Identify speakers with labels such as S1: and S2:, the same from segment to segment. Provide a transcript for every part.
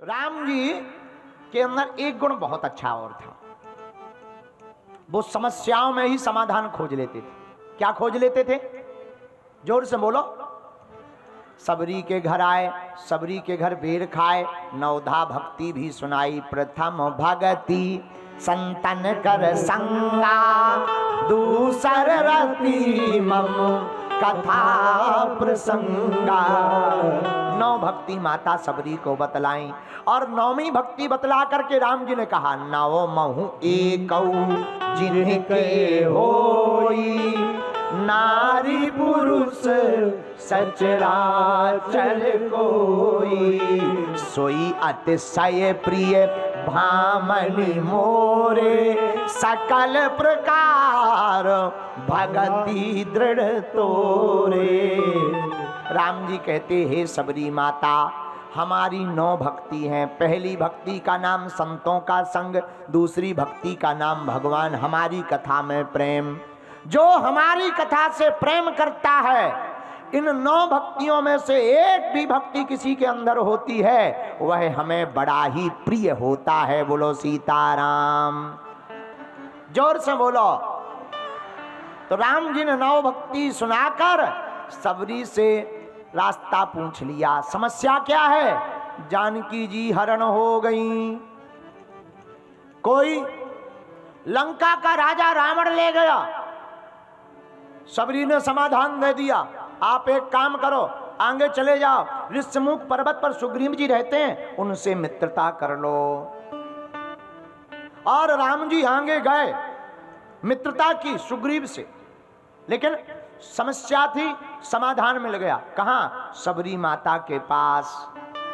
S1: राम जी के अंदर एक गुण बहुत अच्छा और था, वो समस्याओं में ही समाधान खोज लेते थे। क्या खोज लेते थे? जोर से बोलो। सबरी के घर आए, सबरी के घर बेर खाए, नवधा भक्ति भी सुनाई, प्रथम भगति संतन कर संगा, दूसर रति मम कथा प्रसंगा। नौ भक्ति माता सबरी को बतलाई और नौवीं भक्ति बतला करके राम जी ने कहा, नवो महु एकौ जिनके होई, नारी पुरुष सचराचर कोई, सोई अतिशय प्रिय भामनी मोरे, सकल प्रकार भगति दृढ़ तोरे। राम जी कहते हैं, सबरी माता हमारी 9 भक्ति हैं। पहली भक्ति का नाम संतों का संग, दूसरी भक्ति का नाम भगवान, हमारी कथा में प्रेम। जो हमारी कथा से प्रेम करता है, इन 9 भक्तियों में से एक भी भक्ति किसी के अंदर होती है, वह हमें बड़ा ही प्रिय होता है। बोलो सीताराम, जोर से बोलो। तो राम जी ने 9 भक्ति सुनाकर सबरी से रास्ता पूछ लिया। समस्या क्या है? जानकी जी हरण हो गई, कोई लंका का राजा रावण ले गया। सबरी ने समाधान दे दिया, आप एक काम करो, आगे चले जाओ, ऋष्यमुख पर्वत पर सुग्रीव जी रहते हैं, उनसे मित्रता कर लो। और राम जी आगे गए, मित्रता की सुग्रीव से, लेकिन समस्या थी, समाधान मिल गया। कहां? सबरी माता के पास।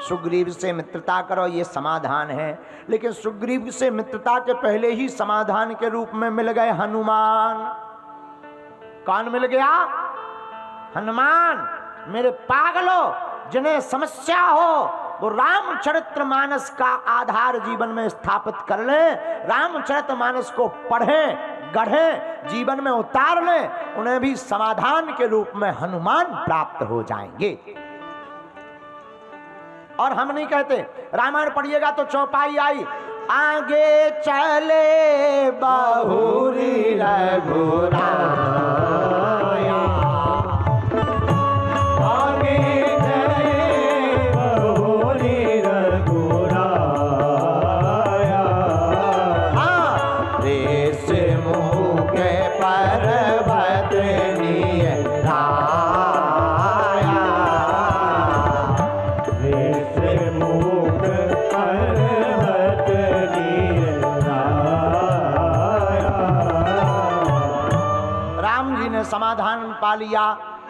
S1: सुग्रीव से मित्रता करो, ये समाधान है। लेकिन सुग्रीव से मित्रता के पहले ही समाधान के रूप में मिल गए हनुमान। कौन मिल गया? हनुमान। मेरे पागलों, जिन्हें समस्या हो वो रामचरितमानस का आधार जीवन में स्थापित कर ले, रामचरितमानस को पढ़ें, गढ़ें, जीवन में उतार लें, उन्हें भी समाधान के रूप में हनुमान प्राप्त हो जाएंगे। और हम नहीं कहते, रामायण पढ़िएगा तो चौपाई आई, आगे चले बहुरी रघुराया, आगे चले बहुरी रघुराया, हाँ देश मुँह के पर्वत निराया, देश मुँह के पर्वत राम जी ने समाधान पा लिया।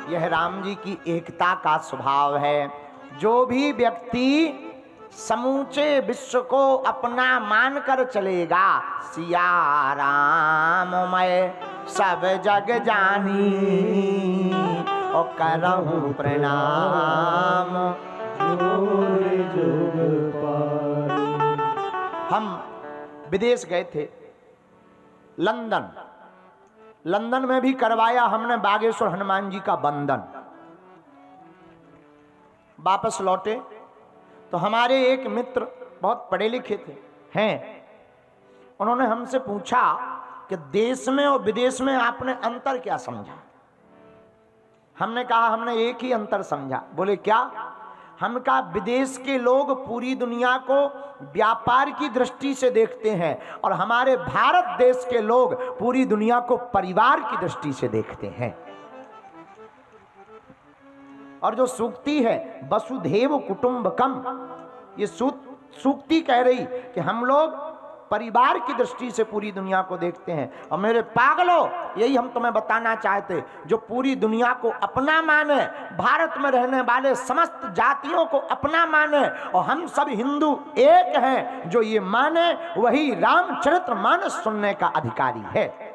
S1: यह राम जी की एकता का स्वभाव है। जो भी व्यक्ति समूचे विश्व को अपना मानकर चलेगा, सिया राम मैं सब जग जानी, और करहूं प्रणाम जुग पारी। हम विदेश गए थे, लंदन में भी करवाया हमने बागेश्वर हनुमान जी का बंदन। वापस लौटे तो हमारे एक मित्र बहुत पढ़े लिखे हैं, उन्होंने हमसे पूछा कि देश में और विदेश में आपने अंतर क्या समझा? हमने कहा हमने एक ही अंतर समझा। बोले क्या? हम कहा विदेश के लोग पूरी दुनिया को व्यापार की दृष्टि से देखते हैं और हमारे भारत देश के लोग पूरी दुनिया को परिवार की दृष्टि से देखते हैं। और जो सूक्ति है वसुधैव कुटुंबकम, ये सूक्ति कह रही कि हम लोग परिवार की दृष्टि से पूरी दुनिया को देखते हैं। और मेरे पागलों, यही हम तुम्हें बताना चाहते, जो पूरी दुनिया को अपना माने, भारत में रहने वाले समस्त जातियों को अपना माने, और हम सब हिंदू एक हैं, जो ये माने वही रामचरितमानस सुनने का अधिकारी है।